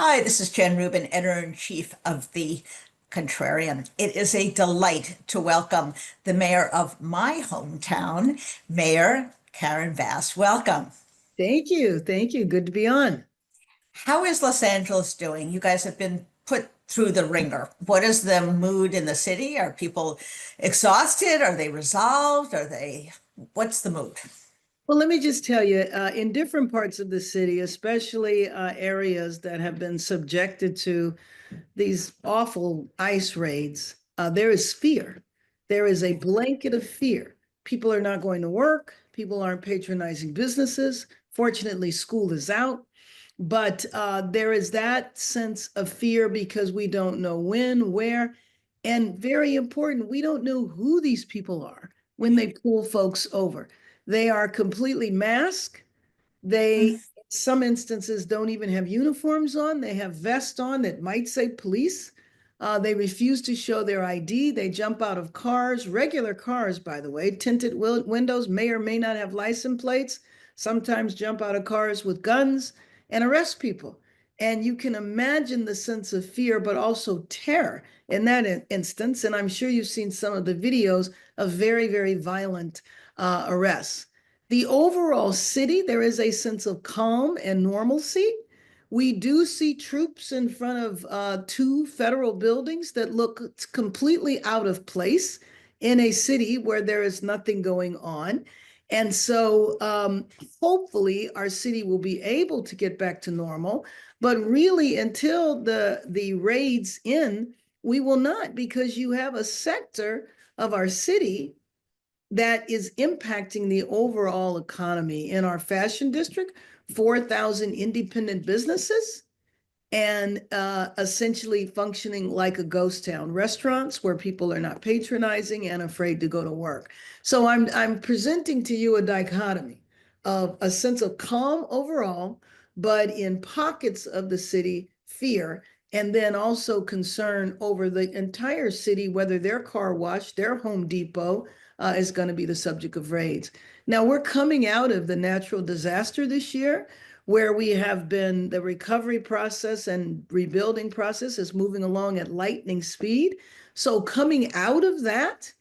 Hi, this is Jen Rubin, editor-in-chief of the Contrarian. It is a delight to welcome the mayor of my hometown, Mayor Karen Bass. Welcome. Thank you. Thank you. Good to be on. How is Los Angeles doing? You guys have been put through the ringer. What is the mood in the city? Are people exhausted? Are they resolved? What's the mood? Well, let me just tell you, in different parts of the city, especially areas that have been subjected to these awful ICE raids, there is fear. There is a blanket of fear. People are not going to work. People aren't patronizing businesses. Fortunately, school is out. But there is that sense of fear because we don't know when, where, and very important, we don't know who these people are when they pull folks over. They are completely masked. They, in some instances, don't even have uniforms on. They have vests on that might say police. They refuse to show their ID. They jump out of cars, regular cars, by the way, tinted windows, may or may not have license plates, sometimes jump out of cars with guns and arrest people. And you can imagine the sense of fear, but also terror in that instance. And I'm sure you've seen some of the videos of very, very violent arrests. The overall city, there is a sense of calm and normalcy. We do see troops in front of two federal buildings that look completely out of place in a city where there is nothing going on. And so hopefully our city will be able to get back to normal. But really, until the raids end, we will not, because you have a sector of our city that is impacting the overall economy. In our fashion district, 4,000 independent businesses and essentially functioning like a ghost town. Restaurants where people are not patronizing and afraid to go to work. So I'm presenting to you a dichotomy of a sense of calm overall, but in pockets of the city, fear, and then also concern over the entire city, whether their car wash, their Home Depot is going to be the subject of raids. Now, we're coming out of the natural disaster this year, where we have been, the recovery process and rebuilding process is moving along at lightning speed. So coming out of that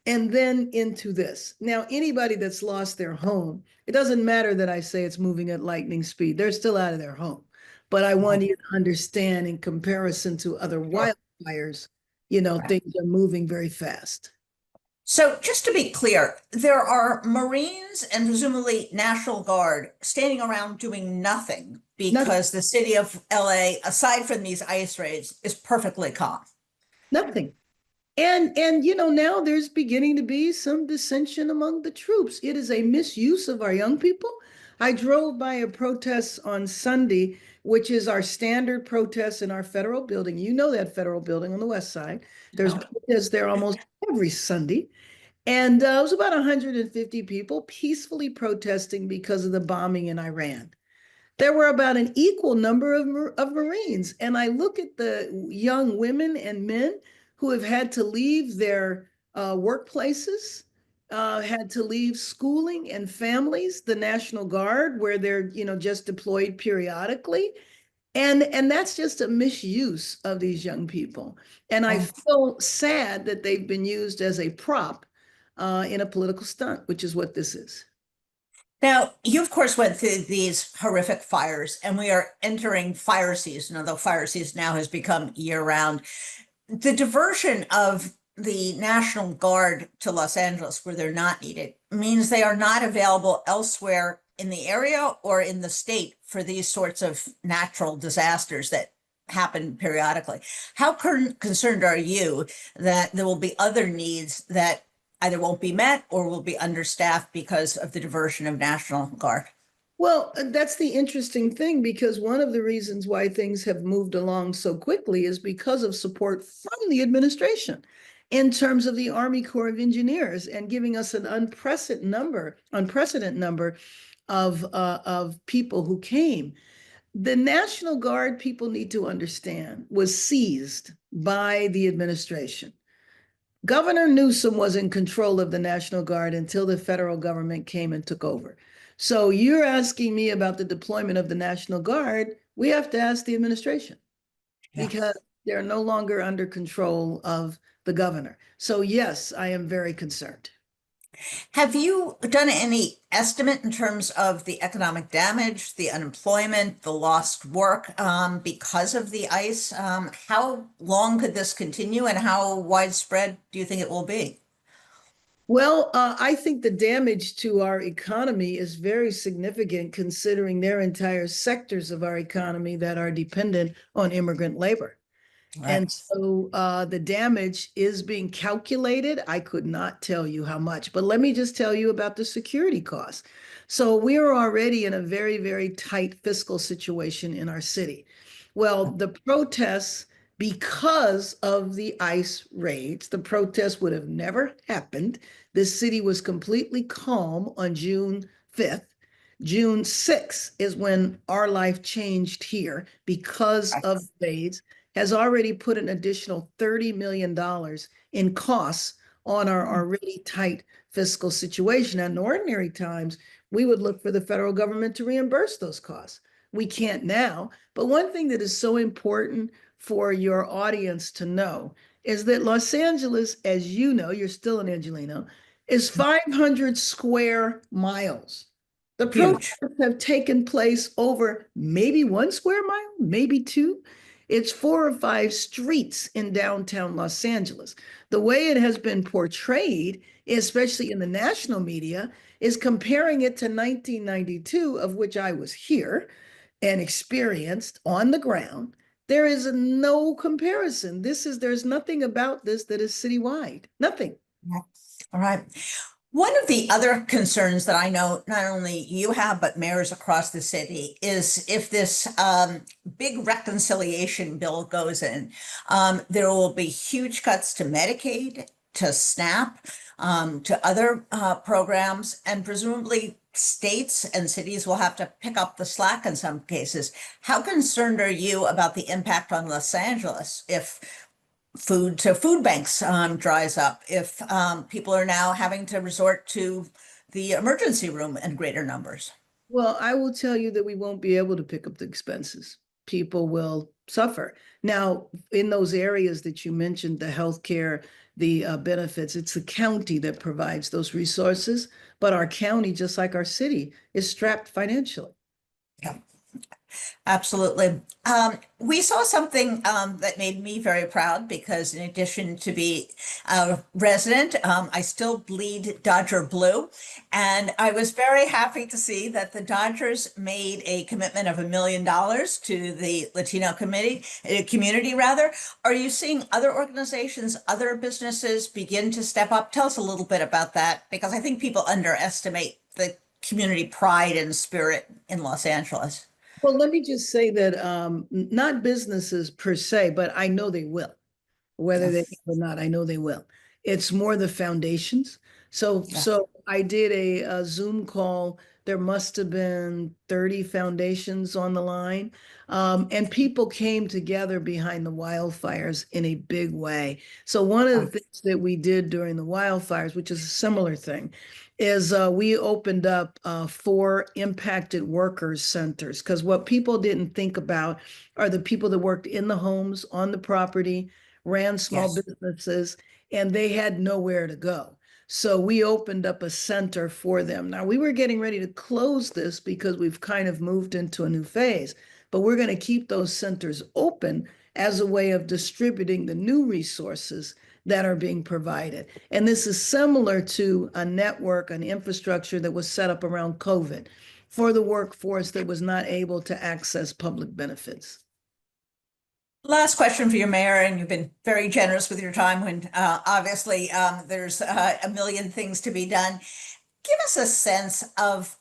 and then into this. Now, anybody that's lost their home, it doesn't matter that I say it's moving at lightning speed. They're still out of their home. But I want you to understand, in comparison to other wildfires, things are moving very fast. So just to be clear, there are Marines and presumably National Guard standing around doing nothing Nothing. because the city of LA, aside from these ICE raids, is perfectly calm. Nothing. And now there's beginning to be some dissension among the troops. It is a misuse of our young people. I drove by a protest on Sunday, which is our standard protest in our federal building. You know that federal building on the west side. There's protests there almost every Sunday. And it was about 150 people peacefully protesting because of the bombing in Iran. There were about an equal number of Marines. And I look at the young women and men who have had to leave their workplaces, had to leave schooling and families, the National Guard, where they're, just deployed periodically. And that's just a misuse of these young people. And I feel sad that they've been used as a prop in a political stunt, which is what this is. Now, you of course went through these horrific fires, and we are entering fire season, although fire season now has become year-round. The diversion of the National Guard to Los Angeles, where they're not needed, means they are not available elsewhere in the area or in the state for these sorts of natural disasters that happen periodically. How concerned are you that there will be other needs that either won't be met or will be understaffed because of the diversion of National Guard? Well, that's the interesting thing, because one of the reasons why things have moved along so quickly is because of support from the administration in terms of the Army Corps of Engineers and giving us an unprecedented number of people who came. The National Guard, people need to understand, was seized by the administration. Governor Newsom was in control of the National Guard until the federal government came and took over. So you're asking me about the deployment of the National Guard. We have to ask the administration Yeah. because they're no longer under control of the governor. So yes, I am very concerned. Have you done any estimate in terms of the economic damage, the unemployment, the lost work because of the ice? How long could this continue and how widespread do you think it will be? Well, I think the damage to our economy is very significant considering there are entire sectors of our economy that are dependent on immigrant labor. Right. And so the damage is being calculated. I could not tell you how much, but let me just tell you about the security costs. So we are already in a very, very tight fiscal situation in our city. Well, the protests, because of the ICE raids, the protests would have never happened. This city was completely calm on June 5th. June 6th is when our life changed here because of raids has already put an additional $30 million in costs on our already tight fiscal situation. And in ordinary times, we would look for the federal government to reimburse those costs. We can't now. But one thing that is so important for your audience to know is that Los Angeles, as you know, you're still an Angelino, is 500 square miles. The Huge. protests have taken place over maybe 1 square mile, maybe two. It's 4 or 5 streets in downtown Los Angeles. The way it has been portrayed, especially in the national media, is comparing it to 1992, of which I was here and experienced on the ground. There is no comparison. There's nothing about this that is citywide. Nothing. Yeah. All right. One of the other concerns that I know not only you have, but mayors across the city is if this big reconciliation bill goes in, there will be huge cuts to Medicaid, to SNAP, to other programs, and presumably states and cities will have to pick up the slack in some cases. How concerned are you about the impact on Los Angeles if food to food banks dries up, if people are now having to resort to the emergency room in greater numbers? Well, I will tell you that we won't be able to pick up the expenses. People will suffer. Now, in those areas that you mentioned, the healthcare, the benefits, it's the county that provides those resources. But our county, just like our city, is strapped financially. Yeah. Absolutely. We saw something that made me very proud because, in addition to be a resident, I still bleed Dodger blue. And I was very happy to see that the Dodgers made a commitment of $1 million to the Latino community rather. Are you seeing other organizations, other businesses begin to step up? Tell us a little bit about that because I think people underestimate the community pride and spirit in Los Angeles. Well, let me just say that not businesses per se, but I know they will. Whether Yeah. they will or not, I know they will. It's more the foundations. So, Yeah. so I did a Zoom call. There must have been 30 foundations on the line. And people came together behind the wildfires in a big way. So one of the things that we did during the wildfires, which is a similar thing, is we opened up 4 impacted workers centers because what people didn't think about are the people that worked in the homes, on the property, ran small Yes. businesses, and they had nowhere to go. So we opened up a center for them. Now we were getting ready to close this because we've kind of moved into a new phase, but we're going to keep those centers open as a way of distributing the new resources that are being provided. And this is similar to a network, an infrastructure that was set up around COVID for the workforce that was not able to access public benefits. Last question for you, Mayor, and you've been very generous with your time when obviously there's a million things to be done. Give us a sense of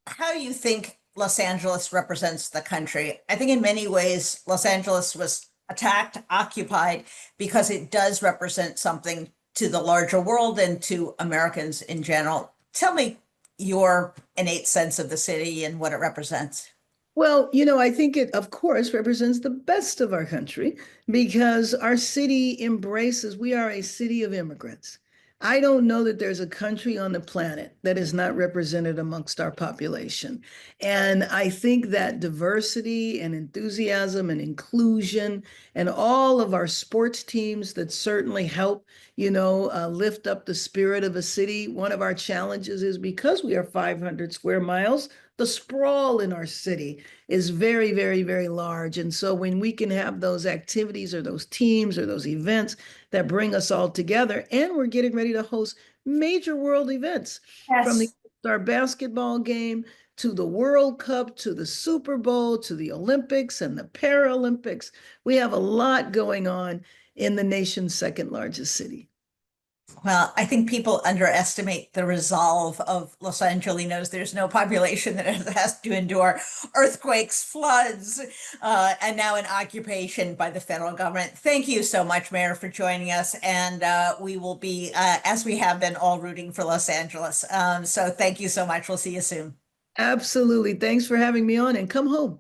how you think Los Angeles represents the country. I think in many ways, Los Angeles was attacked, occupied, because it does represent something to the larger world and to Americans in general. Tell me your innate sense of the city and what it represents. Well, I think it, of course, represents the best of our country because our city embraces, we are a city of immigrants. I don't know that there's a country on the planet that is not represented amongst our population. And I think that diversity and enthusiasm and inclusion and all of our sports teams that certainly help, lift up the spirit of a city. One of our challenges is because we are 500 square miles, the sprawl in our city is very, very, very large. And so when we can have those activities or those teams or those events that bring us all together, and we're getting ready to host major world events from the Yes. our basketball game to the World Cup to the Super Bowl to the Olympics and the Paralympics. We have a lot going on in the nation's second largest city. Well, I think people underestimate the resolve of Los Angelinos. There's no population that has to endure earthquakes, floods, and now an occupation by the federal government. Thank you so much, Mayor, for joining us. And we will be, as we have been, all rooting for Los Angeles. So thank you so much. We'll see you soon. Absolutely. Thanks for having me on and come home.